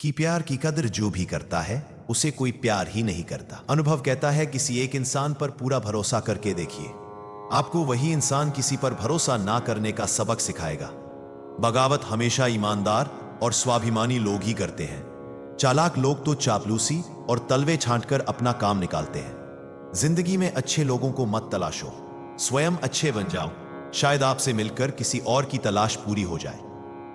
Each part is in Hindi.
कि प्यार की कदर जो भी करता है उसे कोई प्यार ही नहीं करता। अनुभव कहता है किसी एक इंसान पर पूरा भरोसा करके देखिए, आपको वही इंसान किसी पर भरोसा ना करने का सबक सिखाएगा। बगावत हमेशा ईमानदार और स्वाभिमानी लोग ही करते हैं। चालाक लोग तो चापलूसी और तलवे छांटकर अपना काम निकालते हैं। जिंदगी में अच्छे लोगों को मत तलाशो, स्वयं अच्छे बन जाओ। शायद आपसे मिलकर किसी और की तलाश पूरी हो जाए।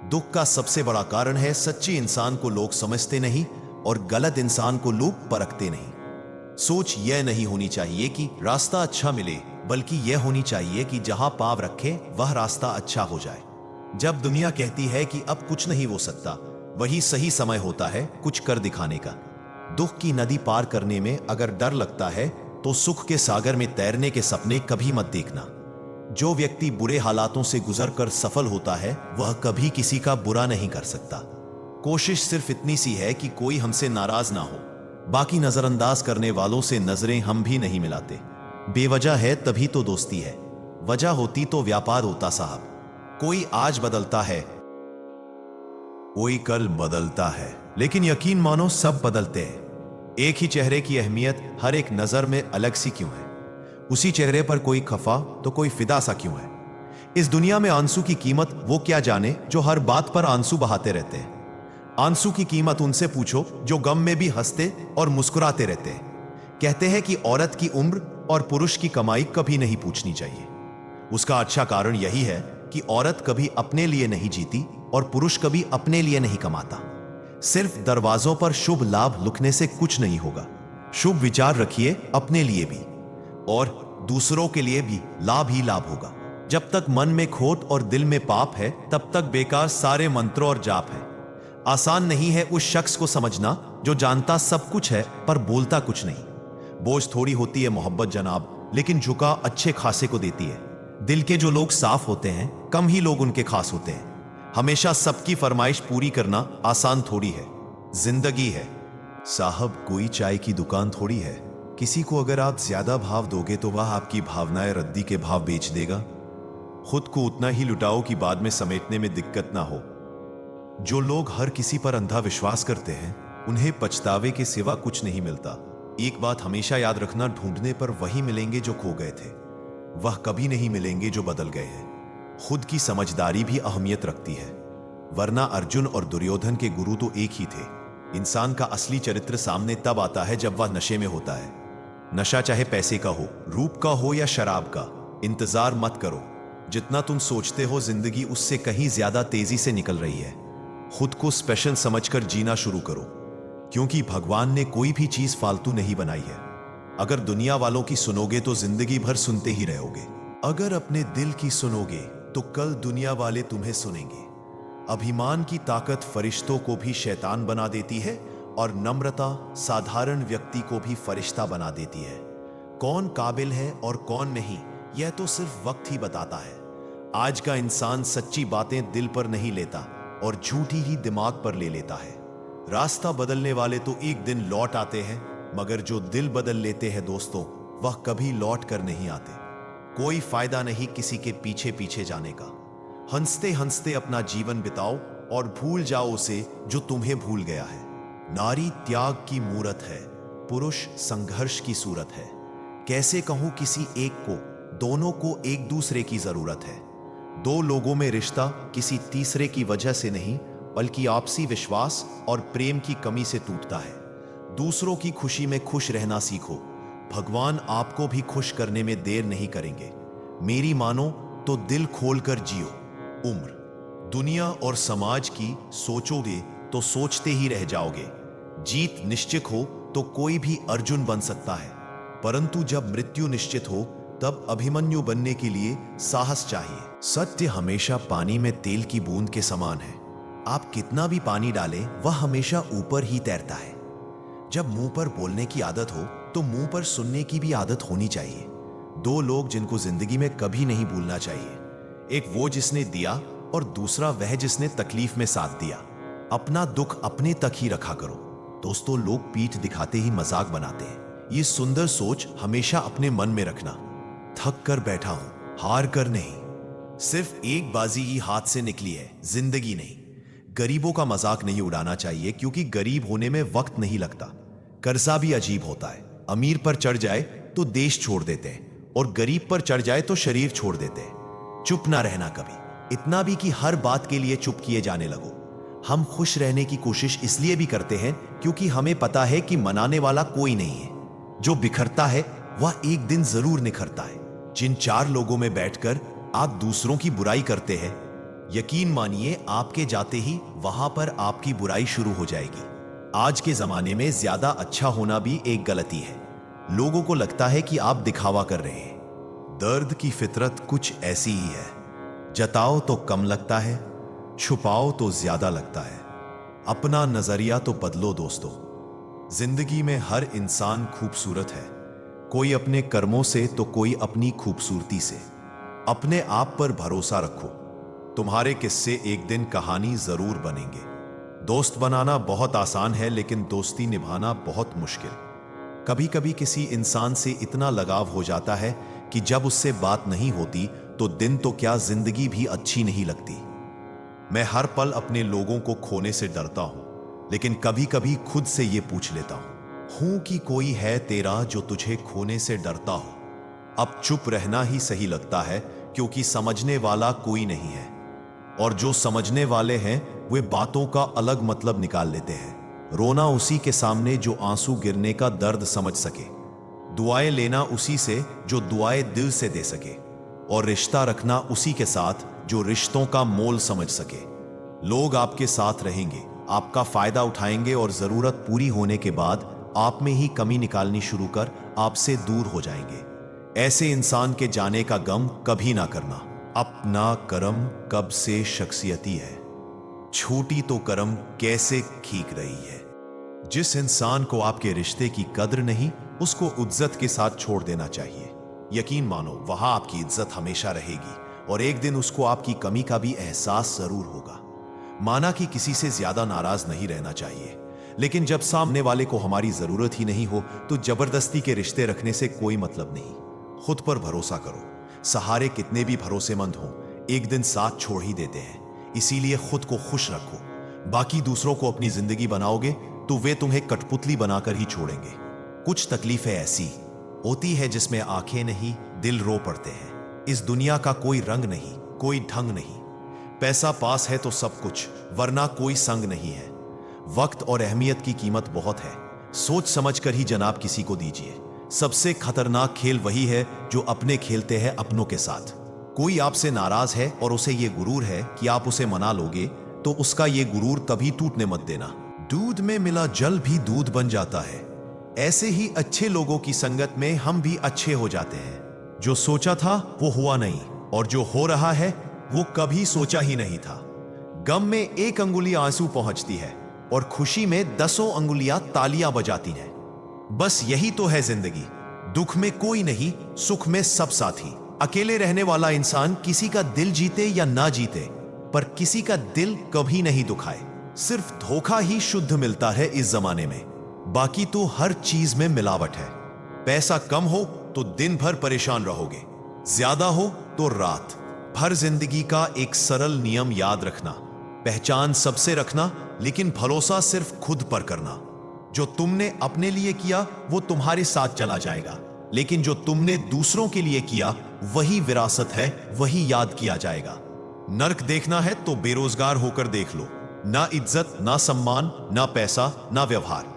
दुख का सबसे बड़ा कारण है सच्चे इंसान को लोग समझते नहीं और गलत इंसान को लोग परखते नहीं। सोच यह नहीं होनी चाहिए कि रास्ता अच्छा मिले, बल्कि यह होनी चाहिए कि जहां पांव रखे वह रास्ता अच्छा हो जाए। जब दुनिया कहती है कि अब कुछ नहीं हो सकता, वही सही समय होता है कुछ कर दिखाने का। दुख की नदी पार करने में अगर डर लगता है तो सुख के सागर में तैरने के सपने कभी मत देखना। जो व्यक्ति बुरे हालातों से गुजरकर सफल होता है वह कभी किसी का बुरा नहीं कर सकता। कोशिश सिर्फ इतनी सी है कि कोई हमसे नाराज ना हो। बाकी नजरअंदाज करने वालों से नजरें हम भी नहीं मिलाते। बेवजह है तभी तो दोस्ती है, वजह होती तो व्यापार होता साहब। कोई आज बदलता है, कोई कल बदलता है, लेकिन यकीन मानो सब बदलते हैं। एक ही चेहरे की अहमियत हर एक नजर में अलग सी क्यों है? उसी चेहरे पर कोई खफा तो कोई फिदा सा क्यों है? इस दुनिया में आंसू की कीमत वो क्या जाने जो हर बात पर आंसू बहाते रहते हैं। आंसू की कीमत उनसे पूछो जो गम में भी हंसते और मुस्कुराते रहते हैं। कहते हैं कि औरत की उम्र और पुरुष की कमाई कभी नहीं पूछनी चाहिए। उसका अच्छा कारण यही है कि औरत कभी अपने लिए नहीं जीती और पुरुष कभी अपने लिए नहीं कमाता। सिर्फ दरवाजों पर शुभ लाभ लिखने से कुछ नहीं होगा। शुभ विचार रखिए अपने लिए भी और दूसरों के लिए भी लाभ ही लाभ होगा। जब तक मन में खोट और दिल में पाप है तब तक बेकार सारे मंत्रों और जाप है। आसान नहीं है उस शख्स को समझना जो जानता सब कुछ है पर बोलता कुछ नहीं। बोझ थोड़ी होती है मोहब्बत जनाब, लेकिन झुका अच्छे खासे को देती है। दिल के जो लोग साफ होते हैं कम ही लोग उनके खास होते हैं। हमेशा सबकी फरमाइश पूरी करना आसान थोड़ी है, जिंदगी है साहब। कोई चाय की दुकान थोड़ी है। किसी को अगर आप ज्यादा भाव दोगे तो वह आपकी भावनाएं रद्दी के भाव बेच देगा। खुद को उतना ही लुटाओ कि बाद में समेटने में दिक्कत ना हो। जो लोग हर किसी पर अंधा विश्वास करते हैं उन्हें पछतावे के सिवा कुछ नहीं मिलता। एक बात हमेशा याद रखना, ढूंढने पर वही मिलेंगे जो खो गए थे, वह कभी नहीं मिलेंगे जो बदल गए हैं। खुद की समझदारी भी अहमियत रखती है, वरना अर्जुन और दुर्योधन के गुरु तो एक ही थे। इंसान का असली चरित्र सामने तब आता है जब वह नशे में होता है। नशा चाहे पैसे का हो, रूप का हो या शराब का, इंतजार मत करो। जितना तुम सोचते हो जिंदगी उससे कहीं ज्यादा तेजी से निकल रही है। खुद को स्पेशल समझकर जीना शुरू करो, क्योंकि भगवान ने कोई भी चीज फालतू नहीं बनाई है। अगर दुनिया वालों की सुनोगे तो जिंदगी भर सुनते ही रहोगे। अगर अपने दिल की सुनोगे तो कल दुनिया वाले तुम्हें सुनेंगे। अभिमान की ताकत फरिश्तों को भी शैतान बना देती है और नम्रता साधारण व्यक्ति को भी फरिश्ता बना देती है। कौन काबिल है और कौन नहीं, यह तो सिर्फ वक्त ही बताता है। आज का इंसान सच्ची बातें दिल पर नहीं लेता और झूठी ही दिमाग पर ले लेता है। रास्ता बदलने वाले तो एक दिन लौट आते हैं, मगर जो दिल बदल लेते हैं दोस्तों, वह कभी लौट कर नहीं आते। कोई फायदा नहीं किसी के पीछे पीछे जाने का। हंसते हंसते अपना जीवन बिताओ और भूल जाओ उसे जो तुम्हें भूल गया है। नारी त्याग की मूरत है, पुरुष संघर्ष की सूरत है। कैसे कहूं किसी एक को, दोनों को एक दूसरे की जरूरत है। दो लोगों में रिश्ता किसी तीसरे की वजह से नहीं, बल्कि आपसी विश्वास और प्रेम की कमी से टूटता है। दूसरों की खुशी में खुश रहना सीखो, भगवान आपको भी खुश करने में देर नहीं करेंगे। मेरी मानो तो दिल खोलकर जियो। उम्र, दुनिया और समाज की सोचोगे तो सोचते ही रह जाओगे। जीत निश्चित हो तो कोई भी अर्जुन बन सकता है, परंतु जब मृत्यु निश्चित हो तब अभिमन्यु बनने के लिए साहस चाहिए। सत्य हमेशा पानी में तेल की बूंद के समान है। आप कितना भी पानी डालें वह हमेशा ऊपर ही तैरता है। जब मुंह पर बोलने की आदत हो तो मुंह पर सुनने की भी आदत होनी चाहिए। दो लोग जिनको जिंदगी में कभी नहीं भूलना चाहिए, एक वो जिसने दिया और दूसरा वह जिसने तकलीफ में साथ दिया। अपना दुख अपने तक ही रखा करो दोस्तों, लोग पीठ दिखाते ही मजाक बनाते हैं। ये सुंदर सोच हमेशा अपने मन में रखना। थक कर बैठा हूं, हार कर नहीं। सिर्फ एक बाजी ही हाथ से निकली है, जिंदगी नहीं। गरीबों का मजाक नहीं उड़ाना चाहिए, क्योंकि गरीब होने में वक्त नहीं लगता। कर्जा भी अजीब होता है। अमीर पर चढ़ जाए तो देश छोड़ देते हैं, और गरीब पर चढ़ जाए तो शरीर छोड़ देते हैं। चुप ना रहना कभी, इतना भी कि हर बात के लिए चुप किए जाने लगो। हम खुश रहने की कोशिश इसलिए भी करते हैं क्योंकि हमें पता है कि मनाने वाला कोई नहीं है। जो बिखरता है वह एक दिन जरूर निखरता है। जिन 4 लोगों में बैठकर आप दूसरों की बुराई करते हैं, यकीन मानिए आपके जाते ही वहां पर आपकी बुराई शुरू हो जाएगी। आज के जमाने में ज्यादा अच्छा होना भी एक गलती है। लोगों को लगता है कि आप दिखावा कर रहे हैं। दर्द की फितरत कुछ ऐसी ही है, जताओ तो कम लगता है, छुपाओ तो ज्यादा लगता है। अपना नजरिया तो बदलो दोस्तों। जिंदगी में हर इंसान खूबसूरत है, कोई अपने कर्मों से तो कोई अपनी खूबसूरती से। अपने आप पर भरोसा रखो, तुम्हारे किस्से एक दिन कहानी जरूर बनेंगे। दोस्त बनाना बहुत आसान है, लेकिन दोस्ती निभाना बहुत मुश्किल। कभी कभी किसी इंसान से इतना लगाव हो जाता है कि जब उससे बात नहीं होती तो दिन तो क्या जिंदगी भी अच्छी नहीं लगती। मैं हर पल अपने लोगों को खोने से डरता हूं, लेकिन कभी कभी खुद से यह पूछ लेता हूं कि कोई है तेरा जो तुझे खोने से डरता हो। अब चुप रहना ही सही लगता है, क्योंकि समझने वाला कोई नहीं है, और जो समझने वाले हैं वे बातों का अलग मतलब निकाल लेते हैं। रोना उसी के सामने जो आंसू गिरने का दर्द समझ सके। दुआएं लेना उसी से जो दुआएं दिल से दे सके, और रिश्ता रखना उसी के साथ जो रिश्तों का मोल समझ सके। लोग आपके साथ रहेंगे, आपका फायदा उठाएंगे, और जरूरत पूरी होने के बाद आप में ही कमी निकालनी शुरू कर आपसे दूर हो जाएंगे। ऐसे इंसान के जाने का गम कभी ना करना। अपना कर्म कब से शख्सियती है, छोटी तो कर्म कैसे खींच रही है। जिस इंसान को आपके रिश्ते की कद्र नहीं, उसको इज्जत के साथ छोड़ देना चाहिए। यकीन मानो वहां आपकी इज्जत हमेशा रहेगी, और एक दिन उसको आपकी कमी का भी एहसास जरूर होगा। माना कि किसी से ज्यादा नाराज नहीं रहना चाहिए, लेकिन जब सामने वाले को हमारी जरूरत ही नहीं हो तो जबरदस्ती के रिश्ते रखने से कोई मतलब नहीं। खुद पर भरोसा करो। सहारे कितने भी भरोसेमंद हों, एक दिन साथ छोड़ ही देते हैं। इसीलिए खुद को खुश रखो। बाकी दूसरों को अपनी जिंदगी बनाओगे तो वे तुम्हें कठपुतली बनाकर ही छोड़ेंगे। कुछ तकलीफें ऐसी होती है जिसमें आंखें नहीं, दिल रो पड़ते हैं। इस दुनिया का कोई रंग नहीं, कोई ढंग नहीं। पैसा पास है तो सब कुछ, वरना कोई संग नहीं है। वक्त और अहमियत की कीमत बहुत है, सोच समझ कर ही जनाब किसी को दीजिए। सबसे खतरनाक खेल वही है जो अपने खेलते हैं अपनों के साथ। कोई आपसे नाराज है और उसे ये गुरूर है कि आप उसे मना लोगे, तो उसका ये गुरूर कभी टूटने मत देना। दूध में मिला जल भी दूध बन जाता है। ऐसे ही अच्छे लोगों की संगत में हम भी अच्छे हो जाते हैं। जो सोचा था वो हुआ नहीं, और जो हो रहा है वो कभी सोचा ही नहीं था। गम में 1 अंगुली आंसू पहुंचती है, और खुशी में 10 अंगुलियां तालियां बजाती हैं। बस यही तो है जिंदगी। दुख में कोई नहीं, सुख में सब साथी। अकेले रहने वाला इंसान किसी का दिल जीते या ना जीते, पर किसी का दिल कभी नहीं दुखाए। सिर्फ धोखा ही शुद्ध मिलता है इस जमाने में, बाकी तो हर चीज में मिलावट है। पैसा कम हो तो दिन भर परेशान रहोगे, ज्यादा हो तो रात भर। जिंदगी का एक सरल नियम याद रखना, पहचान सबसे रखना, लेकिन भरोसा सिर्फ खुद पर करना। जो तुमने अपने लिए किया वो तुम्हारे साथ चला जाएगा, लेकिन जो तुमने दूसरों के लिए किया वही विरासत है, वही याद किया जाएगा। नर्क देखना है तो बेरोजगार होकर देख लो। ना इज्जत, ना सम्मान, ना पैसा, ना व्यवहार।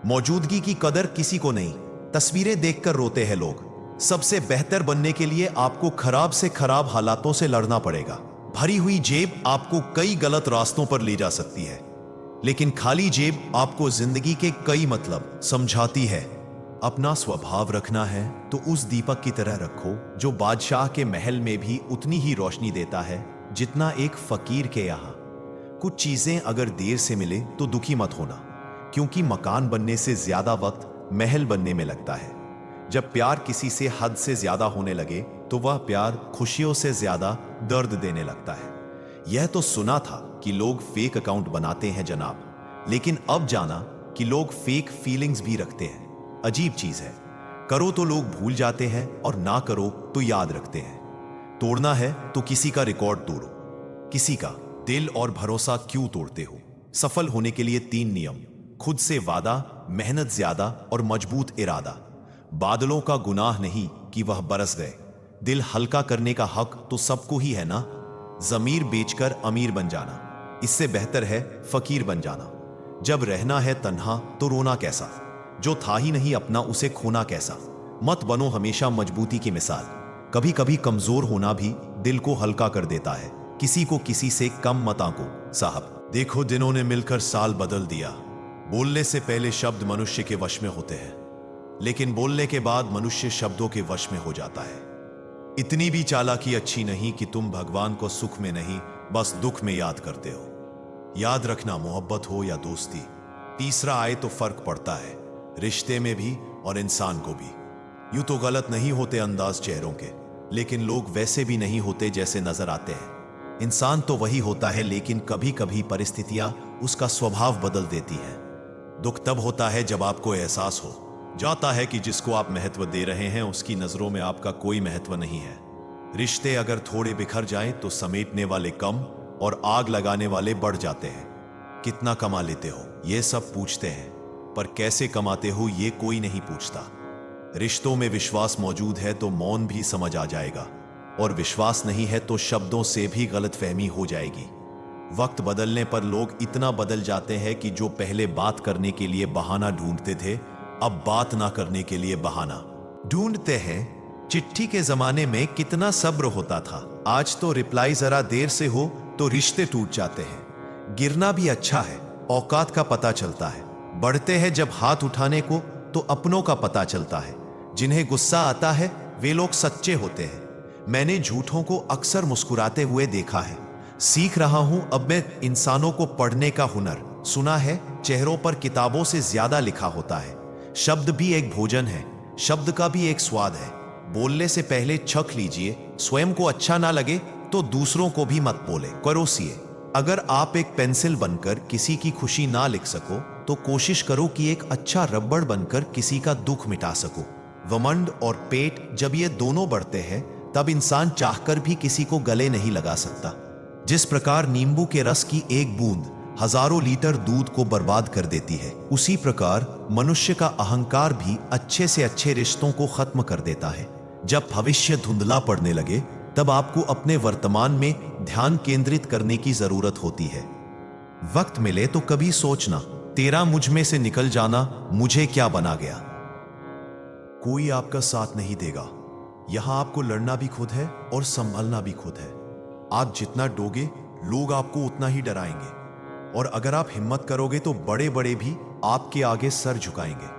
मौजूदगी की कदर किसी को नहीं। तस्वीरें देखकर रोते हैं लोग। सबसे बेहतर बनने के लिए आपको खराब से खराब हालातों से लड़ना पड़ेगा। भरी हुई जेब आपको कई गलत रास्तों पर ले जा सकती है, लेकिन खाली जेब आपको जिंदगी के कई मतलब समझाती है। अपना स्वभाव रखना है तो उस दीपक की तरह रखो जो बादशाह के महल में भी उतनी ही रोशनी देता है जितना एक फकीर के यहाँ। कुछ चीजें अगर देर से मिले तो दुखी मत होना, क्योंकि मकान बनने से ज्यादा वक्त महल बनने में लगता है। जब प्यार किसी से हद से ज्यादा होने लगे तो वह प्यार खुशियों से ज्यादा दर्द देने लगता है। यह तो सुना था कि लोग फेक अकाउंट बनाते हैं जनाब, लेकिन अब जाना कि लोग फेक फीलिंग्स भी रखते हैं। अजीब चीज है, करो तो लोग भूल जाते हैं और ना करो तो याद रखते हैं। तोड़ना है तो किसी का रिकॉर्ड तोड़ो, किसी का दिल और भरोसा क्यों तोड़ते हो? सफल होने के लिए 3 नियम: खुद से वादा, मेहनत ज्यादा और मजबूत इरादा। बादलों का गुनाह नहीं कि वह बरस गए, दिल हल्का करने का हक तो सबको ही है ना। जमीर बेचकर अमीर बन जाना, इससे बेहतर है फकीर बन जाना। जब रहना है तन्हा तो रोना कैसा, जो था ही नहीं अपना उसे खोना कैसा। मत बनो हमेशा मजबूती की मिसाल, कभी कभी कमजोर होना भी दिल को हल्का कर देता है। किसी को किसी से कम मत आंको साहब। देखो दिनों ने मिलकर साल बदल दिया। बोलने से पहले शब्द मनुष्य के वश में होते हैं, लेकिन बोलने के बाद मनुष्य शब्दों के वश में हो जाता है। इतनी भी चालाकी अच्छी नहीं कि तुम भगवान को सुख में नहीं बस दुख में याद करते हो। याद रखना, मोहब्बत हो या दोस्ती, तीसरा आए तो फर्क पड़ता है, रिश्ते में भी और इंसान को भी। यूं तो गलत नहीं होते अंदाज चेहरों के, लेकिन लोग वैसे भी नहीं होते जैसे नजर आते हैं। इंसान तो वही होता है, लेकिन कभी कभी परिस्थितियां उसका स्वभाव बदल देती हैं। दुख तब होता है जब आपको एहसास हो जाता है कि जिसको आप महत्व दे रहे हैं उसकी नजरों में आपका कोई महत्व नहीं है। रिश्ते अगर थोड़े बिखर जाएं तो समेटने वाले कम और आग लगाने वाले बढ़ जाते हैं। कितना कमा लेते हो ये सब पूछते हैं, पर कैसे कमाते हो ये कोई नहीं पूछता। रिश्तों में विश्वास मौजूद है तो मौन भी समझ आ जाएगा, और विश्वास नहीं है तो शब्दों से भी गलतफहमी हो जाएगी। वक्त बदलने पर लोग इतना बदल जाते हैं कि जो पहले बात करने के लिए बहाना ढूंढते थे, अब बात ना करने के लिए बहाना ढूंढते हैं। चिट्ठी के जमाने में कितना सब्र होता था, आज तो रिप्लाई जरा देर से हो तो रिश्ते टूट जाते हैं। गिरना भी अच्छा है, औकात का पता चलता है। बढ़ते हैं जब हाथ उठाने को तो अपनों का पता चलता है। जिन्हें गुस्सा आता है वे लोग सच्चे होते हैं। मैंने झूठों को अक्सर मुस्कुराते हुए देखा है। सीख रहा हूं अब मैं इंसानों को पढ़ने का हुनर। सुना है चेहरों पर किताबों से ज्यादा लिखा होता है। शब्द भी एक भोजन है, शब्द का भी एक स्वाद है। बोलने से पहले छक लीजिए, स्वयं को अच्छा ना लगे तो दूसरों को भी मत बोले, परोसिए। अगर आप एक पेंसिल बनकर किसी की खुशी ना लिख सको तो कोशिश करो कि एक अच्छा रबड़ बनकर किसी का दुख मिटा सको। वमंड और पेट जब ये दोनों बढ़ते हैं तब इंसान चाहकर भी किसी को गले नहीं लगा सकता। जिस प्रकार नींबू के रस की एक बूंद हजारों लीटर दूध को बर्बाद कर देती है, उसी प्रकार मनुष्य का अहंकार भी अच्छे से अच्छे रिश्तों को खत्म कर देता है। जब भविष्य धुंधला पड़ने लगे तब आपको अपने वर्तमान में ध्यान केंद्रित करने की जरूरत होती है। वक्त मिले तो कभी सोचना, तेरा मुझ में से निकल जाना मुझे क्या बना गया। कोई आपका साथ नहीं देगा। यहां आपको लड़ना भी खुद है और संभलना भी खुद है। आप जितना डोगे लोग आपको उतना ही डराएंगे, और अगर आप हिम्मत करोगे तो बड़े बड़े भी आपके आगे सर झुकाएंगे।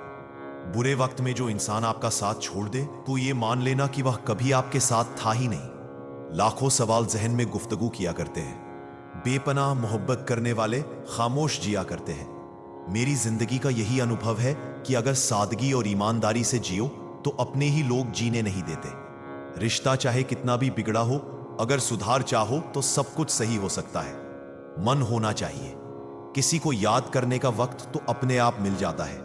बुरे वक्त में जो इंसान आपका साथ छोड़ दे तो ये मान लेना कि वह कभी आपके साथ था ही नहीं। लाखों सवाल जहन में गुफ्तगू किया करते हैं। बेपनाह मोहब्बत करने वाले खामोश जिया करते हैं। मेरी जिंदगी का यही अनुभव है कि अगर सादगी और ईमानदारी से जियो तो अपने ही लोग जीने नहीं देते। रिश्ता चाहे कितना भी बिगड़ा हो, अगर सुधार चाहो तो सब कुछ सही हो सकता है। मन होना चाहिए। किसी को याद करने का वक्त तो अपने आप मिल जाता है।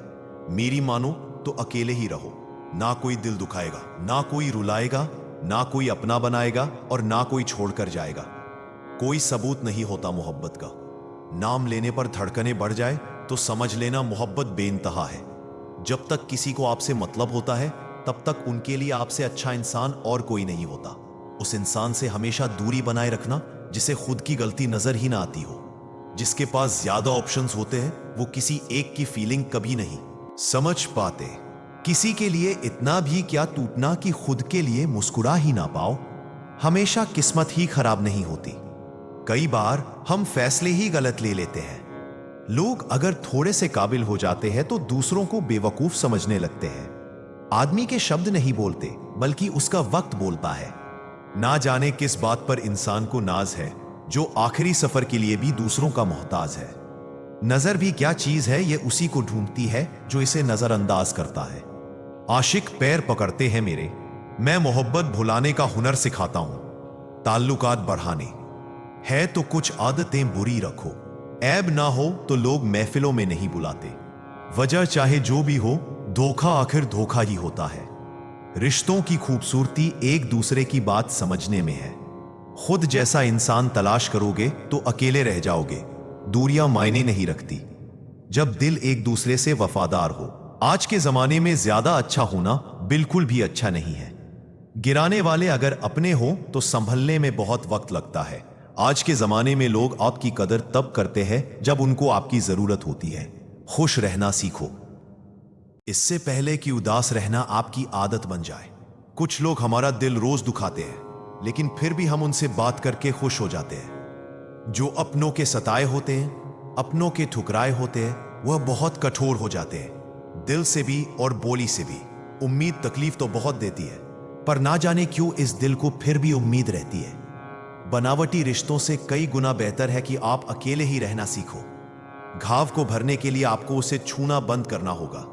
मेरी मानो तो अकेले ही रहो। ना कोई दिल दुखाएगा, ना कोई रुलाएगा, ना कोई अपना बनाएगा और ना कोई छोड़कर जाएगा। कोई सबूत नहीं होता मोहब्बत का। नाम लेने पर धड़कनें बढ़ जाए तो समझ लेना मोहब्बत बेइंतहा है। जब तक किसी को आपसे मतलब होता है तब तक उनके लिए आपसे अच्छा इंसान और कोई नहीं होता। उस इंसान से हमेशा दूरी बनाए रखना जिसे खुद की गलती नजर ही ना आती हो। जिसके पास ज्यादा ऑप्शंस होते हैं वो किसी एक की फीलिंग कभी नहीं समझ पाते। किसी के लिए इतना भी क्या टूटना कि खुद के लिए मुस्कुरा ही ना पाओ। हमेशा किस्मत ही खराब नहीं होती, कई बार हम फैसले ही गलत ले लेते हैं। लोग अगर थोड़े से काबिल हो जाते हैं तो दूसरों को बेवकूफ समझने लगते हैं। आदमी के शब्द नहीं बोलते बल्कि उसका वक्त बोलता है। ना जाने किस बात पर इंसान को नाज है जो आखिरी सफर के लिए भी दूसरों का मोहताज है। नजर भी क्या चीज है ये उसी को ढूंढती है जो इसे नजरअंदाज करता है। आशिक पैर पकड़ते हैं मेरे, मैं मोहब्बत भुलाने का हुनर सिखाता हूं। ताल्लुकात बढ़ाने है तो कुछ आदतें बुरी रखो। ऐब ना हो तो लोग महफिलों में नहीं बुलाते। वजह चाहे जो भी हो, धोखा आखिर धोखा ही होता है। रिश्तों की खूबसूरती एक दूसरे की बात समझने में है। खुद जैसा इंसान तलाश करोगे तो अकेले रह जाओगे। दूरियां मायने नहीं रखती जब दिल एक दूसरे से वफादार हो। आज के जमाने में ज्यादा अच्छा होना बिल्कुल भी अच्छा नहीं है। गिराने वाले अगर अपने हो तो संभलने में बहुत वक्त लगता है। आज के जमाने में लोग आपकी कदर तब करते हैं जब उनको आपकी जरूरत होती है। खुश रहना सीखो, इससे पहले कि उदास रहना आपकी आदत बन जाए। कुछ लोग हमारा दिल रोज दुखाते हैं, लेकिन फिर भी हम उनसे बात करके खुश हो जाते हैं। जो अपनों के सताए होते हैं, अपनों के ठुकराए होते हैं, वह बहुत कठोर हो जाते हैं। दिल से भी और बोली से भी। उम्मीद तकलीफ तो बहुत देती है, पर ना जाने क्यों इस दिल को फिर भी उम्मीद रहती है। बनावटी रिश्तों से कई गुना बेहतर है कि आप अकेले ही रहना सीखो। घाव को भरने के लिए आपको उसे छूना बंद करना होगा।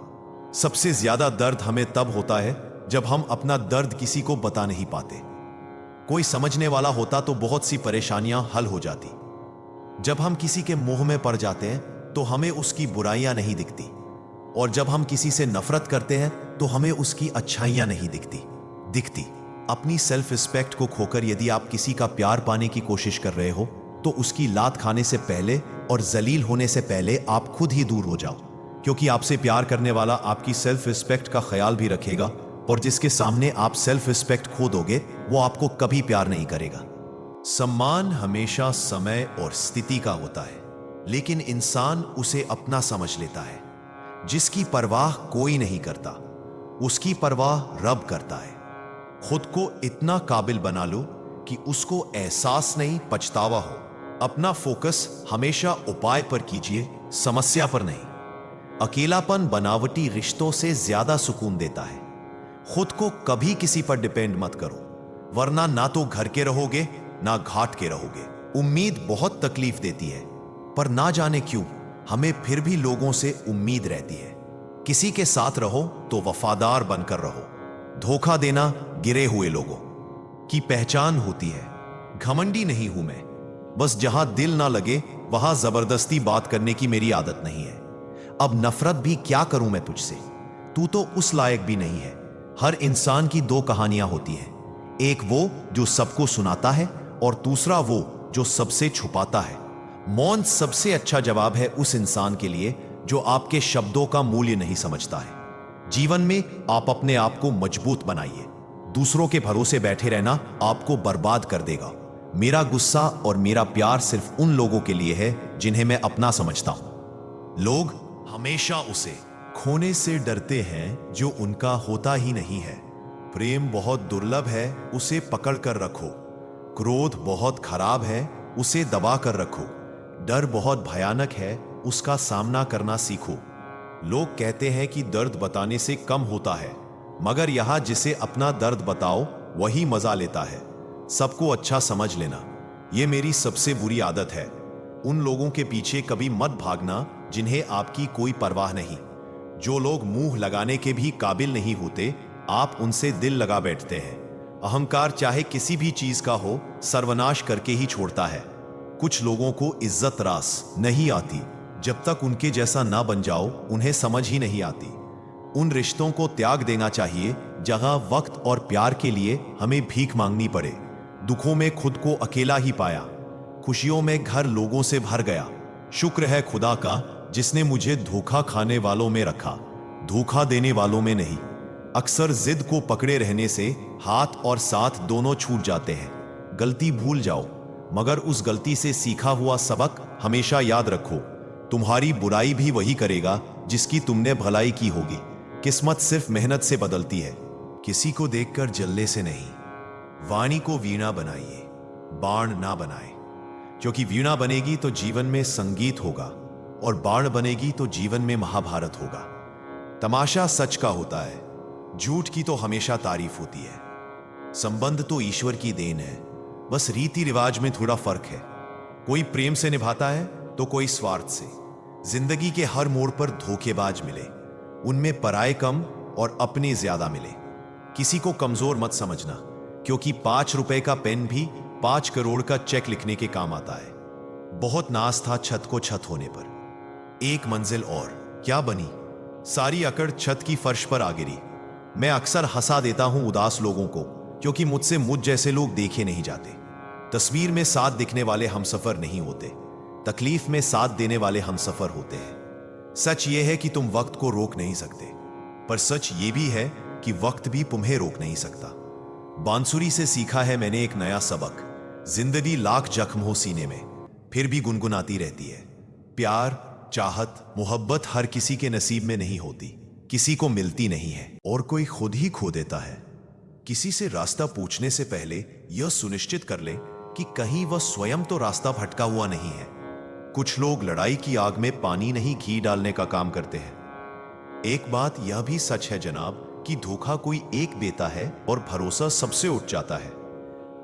सबसे ज्यादा दर्द हमें तब होता है जब हम अपना दर्द किसी को बता नहीं पाते। कोई समझने वाला होता तो बहुत सी परेशानियां हल हो जाती। जब हम किसी के मुंह में पड़ जाते हैं तो हमें उसकी बुराइयां नहीं दिखती, और जब हम किसी से नफरत करते हैं तो हमें उसकी अच्छाइयां नहीं दिखती। अपनी सेल्फ रिस्पेक्ट को खोकर यदि आप किसी का प्यार पाने की कोशिश कर रहे हो तो उसकी लात खाने से पहले और जलील होने से पहले आप खुद ही दूर हो जाओ, क्योंकि आपसे प्यार करने वाला आपकी सेल्फ रिस्पेक्ट का ख्याल भी रखेगा, और जिसके सामने आप सेल्फ रिस्पेक्ट खो दोगे वो आपको कभी प्यार नहीं करेगा। सम्मान हमेशा समय और स्थिति का होता है, लेकिन इंसान उसे अपना समझ लेता है। जिसकी परवाह कोई नहीं करता, उसकी परवाह रब करता है। खुद को इतना काबिल बना लो कि उसको एहसास नहीं पछतावा हो। अपना फोकस हमेशा उपाय पर कीजिए, समस्या पर नहीं। अकेलापन बनावटी रिश्तों से ज्यादा सुकून देता है। खुद को कभी किसी पर डिपेंड मत करो, वरना ना तो घर के रहोगे ना घाट के रहोगे। उम्मीद बहुत तकलीफ देती है, पर ना जाने क्यों हमें फिर भी लोगों से उम्मीद रहती है। किसी के साथ रहो तो वफादार बनकर रहो। धोखा देना गिरे हुए लोगों की पहचान होती है। घमंडी नहीं हूं मैं, बस जहां दिल ना लगे वहां जबरदस्ती बात करने की मेरी आदत नहीं है। अब नफरत भी क्या करूं मैं तुझसे, तू तो उस लायक भी नहीं है। हर इंसान की दो कहानियां होती हैं, एक वो जो सबको सुनाता है और दूसरा वो जो सबसे छुपाता है। मौन सबसे अच्छा जवाब है उस इंसान के लिए जो आपके शब्दों का मूल्य नहीं समझता है। जीवन में आप अपने आप को मजबूत बनाइए। दूसरों के भरोसे बैठे रहना आपको बर्बाद कर देगा। मेरा गुस्सा और मेरा प्यार सिर्फ उन लोगों के लिए है जिन्हें मैं अपना समझता हूं। लोग हमेशा उसे खोने से डरते हैं जो उनका होता ही नहीं है। प्रेम बहुत दुर्लभ है, उसे पकड़ कर रखो। क्रोध बहुत खराब है, उसे दबा कर रखो। डर बहुत भयानक है, उसका सामना करना सीखो। लोग कहते हैं कि दर्द बताने से कम होता है, मगर यहां जिसे अपना दर्द बताओ वही मजा लेता है। सबको अच्छा समझ लेना, यह मेरी सबसे बुरी आदत है। उन लोगों के पीछे कभी मत भागना जिन्हें आपकी कोई परवाह नहीं। जो लोग मुंह लगाने के भी काबिल नहीं होते, आप उनसे दिल लगा बैठते हैं। अहंकार चाहे किसी भी चीज का हो, सर्वनाश करके ही छोड़ता है। कुछ लोगों को इज्जत रास नहीं आती, जब तक उनके जैसा ना बन जाओ उन्हें समझ ही नहीं आती। उन रिश्तों को त्याग देना चाहिए जहां वक्त और प्यार के लिए हमें भीख मांगनी पड़े। दुखों में खुद को अकेला ही पाया, खुशियों में घर लोगों से भर गया। शुक्र है खुदा का जिसने मुझे धोखा खाने वालों में रखा, धोखा देने वालों में नहीं। अक्सर जिद को पकड़े रहने से हाथ और साथ दोनों छूट जाते हैं। गलती भूल जाओ, मगर उस गलती से सीखा हुआ सबक हमेशा याद रखो। तुम्हारी बुराई भी वही करेगा जिसकी तुमने भलाई की होगी। किस्मत सिर्फ मेहनत से बदलती है। किसी को देखकर जलने से नहीं। वाणी को वीणा बनाइए, बाण ना बनाए, क्योंकि वीणा बनेगी तो जीवन में संगीत होगा और बाण बनेगी तो जीवन में महाभारत होगा। तमाशा सच का होता है, झूठ की तो हमेशा तारीफ होती है। संबंध तो ईश्वर की देन है, बस रीति रिवाज में थोड़ा फर्क है। कोई प्रेम से निभाता है तो कोई स्वार्थ से। जिंदगी के हर मोड़ पर धोखेबाज मिले, उनमें पराये कम और अपने ज्यादा मिले। किसी को कमजोर मत समझना, क्योंकि 5 रुपए का पेन भी 5 करोड़ का चेक लिखने के काम आता है। बहुत नाज था छत को छत होने पर, एक मंजिल और क्या बनी, सारी अकड़ छत की फर्श पर आ गिरी। मैं अक्सर हंसा देता हूं उदास लोगों को, क्योंकि मुझसे मुझ जैसे लोग देखे नहीं जाते। तस्वीर में साथ दिखने वाले हमसफर नहीं होते, तकलीफ में साथ देने वाले हमसफर होते हैं। सच यह है कि तुम वक्त को रोक नहीं सकते, पर सच ये भी है कि वक्त भी तुम्हें रोक नहीं सकता। बांसुरी से सीखा है मैंने एक नया सबक, जिंदगी लाख जख्म हो सीने में, फिर भी गुनगुनाती रहती है। प्यार, चाहत, मोहब्बत हर किसी के नसीब में नहीं होती, किसी को मिलती नहीं है और कोई खुद ही खो देता है। किसी से रास्ता पूछने से पहले यह सुनिश्चित कर ले कि कहीं वह स्वयं तो रास्ता भटका हुआ नहीं है। कुछ लोग लड़ाई की आग में पानी नहीं घी डालने का काम करते हैं। एक बात यह भी सच है जनाब कि धोखा कोई एक देता है और भरोसा सबसे उठ जाता है।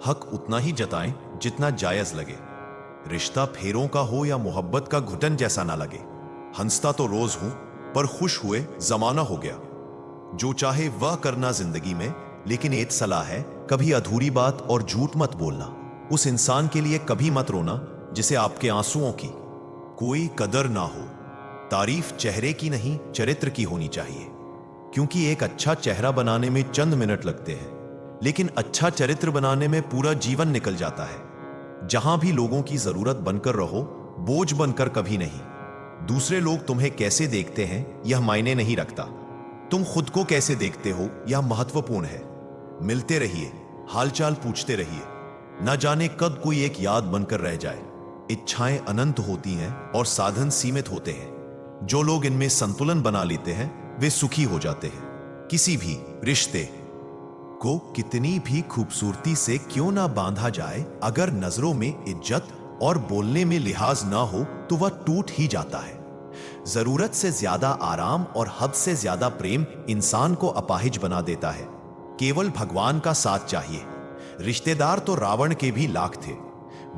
हक उतना ही जताएं जितना जायज लगे। रिश्ता फेरों का हो या मोहब्बत का घुटन जैसा ना लगे। हंसता तो रोज हूं पर खुश हुए जमाना हो गया। जो चाहे वह करना जिंदगी में, लेकिन एक सलाह है, कभी अधूरी बात और झूठ मत बोलना। उस इंसान के लिए कभी मत रोना जिसे आपके आंसुओं की कोई कदर ना हो। तारीफ चेहरे की नहीं, चरित्र की होनी चाहिए, क्योंकि एक अच्छा चेहरा बनाने में चंद मिनट लगते हैं, लेकिन अच्छा चरित्र बनाने में पूरा जीवन निकल जाता है। जहां भी लोगों की जरूरत बनकर रहो, बोझ बनकर कभी नहीं। दूसरे लोग तुम्हें कैसे देखते हैं यह मायने नहीं रखता, तुम खुद को कैसे देखते हो यह महत्वपूर्ण है। मिलते रहिए, हालचाल पूछते रहिए, न जाने कब कोई एक याद बनकर रह जाए। इच्छाएं अनंत होती हैं और साधन सीमित होते हैं। जो लोग इनमें संतुलन बना लेते हैं वे सुखी हो जाते हैं। किसी भी रिश्ते को कितनी भी खूबसूरती से क्यों ना बांधा जाए, अगर नजरों में इज्जत और बोलने में लिहाज ना हो तो वह टूट ही जाता है। जरूरत से ज्यादा आराम और हद से ज्यादा प्रेम इंसान को अपाहिज बना देता है। केवल भगवान का साथ चाहिए। रिश्तेदार तो रावण के भी लाख थे।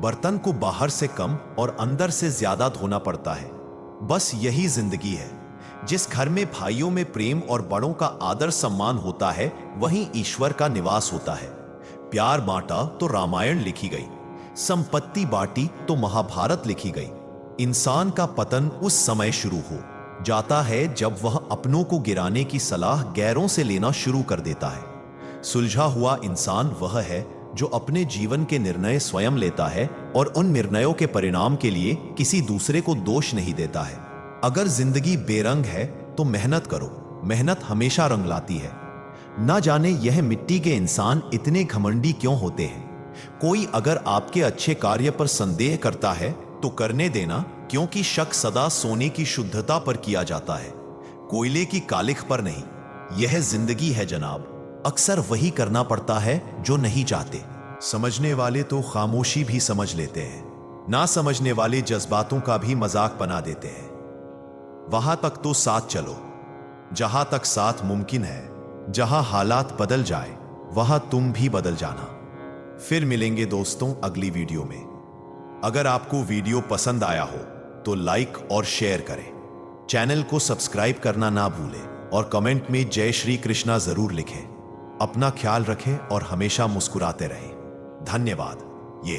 बर्तन को बाहर से कम और अंदर से ज्यादा धोना पड़ता है। बस यही जिंदगी है। जिस घर में भाइयों में प्रेम और बड़ों का आदर सम्मान होता है, वहीं ईश्वर का निवास होता है। प्यार बांटा तो रामायण लिखी गई, संपत्ति बांटी तो महाभारत लिखी गई। इंसान का पतन उस समय शुरू हो जाता है जब वह अपनों को गिराने की सलाह गैरों से लेना शुरू कर देता है। सुलझा हुआ इंसान वह है जो अपने जीवन के निर्णय स्वयं लेता है और उन निर्णयों के परिणाम के लिए किसी दूसरे को दोष नहीं देता है। अगर जिंदगी बेरंग है तो मेहनत करो, मेहनत हमेशा रंग लाती है। ना जाने यह मिट्टी के इंसान इतने घमंडी क्यों होते हैं। कोई अगर आपके अच्छे कार्य पर संदेह करता है तो करने देना, क्योंकि शक सदा सोने की शुद्धता पर किया जाता है, कोयले की कालिख पर नहीं। यह जिंदगी है जनाब, अक्सर वही करना पड़ता है जो नहीं चाहते। समझने वाले तो खामोशी भी समझ लेते हैं, ना समझने वाले जज्बातों का भी मजाक बना देते हैं। वहां तक तो साथ चलो जहां तक साथ मुमकिन है। जहां हालात बदल जाए वहां तुम भी बदल जाना। फिर मिलेंगे दोस्तों अगली वीडियो में। अगर आपको वीडियो पसंद आया हो तो लाइक और शेयर करें। चैनल को सब्सक्राइब करना ना भूलें और कमेंट में जय श्री कृष्णा जरूर लिखें। अपना ख्याल रखें और हमेशा मुस्कुराते रहें। धन्यवाद। ये